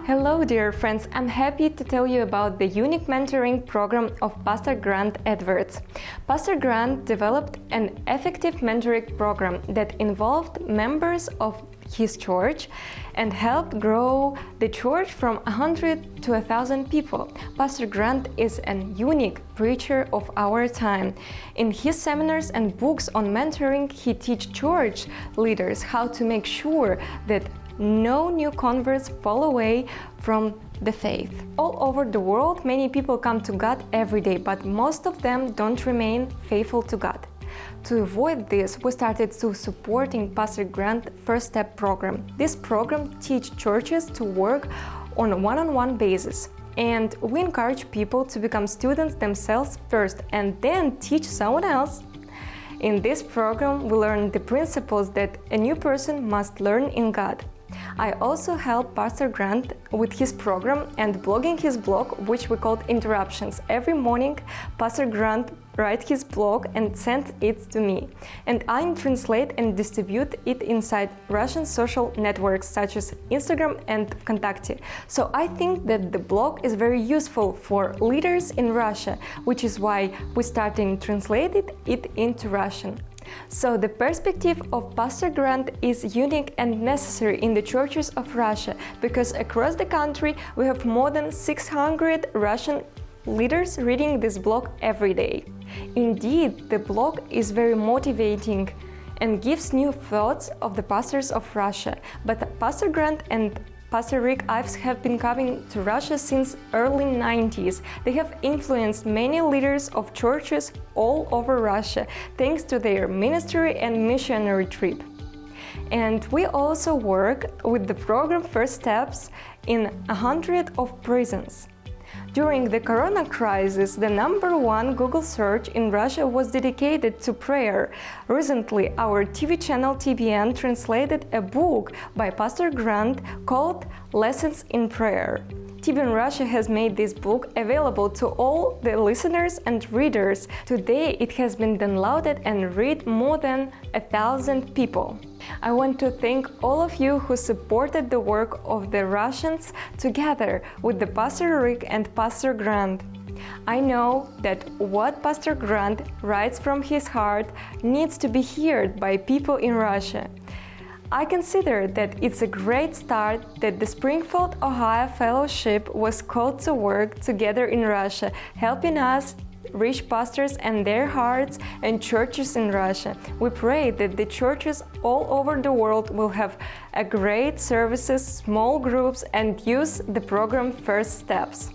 Hello dear friends, I'm happy to tell you about the unique mentoring program of Pastor Grant Edwards. Pastor Grant developed an effective mentoring program that involved members of his church and helped grow the church from 100 to 1,000 people. Pastor Grant is a unique preacher of our time. In his seminars and books on mentoring, he teaches church leaders how to make sure that no new converts fall away from the faith. All over the world, many people come to God every day, but most of them don't remain faithful to God. To avoid this, we started supporting Pastor Grant's First Step program. This program teaches churches to work on a one-on-one basis, and we encourage people to become students themselves first and then teach someone else. In this program, we learn the principles that a new person must learn in God. I also help Pastor Grant with his program and blogging his blog, which we called Interruptions. Every morning, Pastor Grant writes his blog and sends it to me, and I translate and distribute it inside Russian social networks such as Instagram and ВКонтакте. So I think that the blog is very useful for leaders in Russia, which is why we started translating it into Russian. So the perspective of Pastor Grant is unique and necessary in the churches of Russia, because across the country we have more than 600 Russian leaders reading this blog every day. Indeed, the blog is very motivating and gives new thoughts of the pastors of Russia. But Pastor Grant and Pastor Rick Ives have been coming to Russia since early 90s. They have influenced many leaders of churches all over Russia thanks to their ministry and missionary trip. And we also work with the program First Steps in 100 of prisons. During the Corona crisis, the #1 Google search in Russia was dedicated to prayer. Recently, our TV channel TBN translated a book by Pastor Grant called Lessons in Prayer. TBN Russia has made this book available to all the listeners and readers. Today, it has been downloaded and read more than 1,000 people. I want to thank all of you who supported the work of the Russians together with the Pastor Rick and Pastor Grant. I know that what Pastor Grant writes from his heart needs to be heard by people in Russia. I consider that it's a great start that the Springfield, Ohio Fellowship was called to work together in Russia, helping us reach pastors and their hearts and churches in Russia. We pray that the churches all over the world will have a great services, small groups, and use the program First Steps.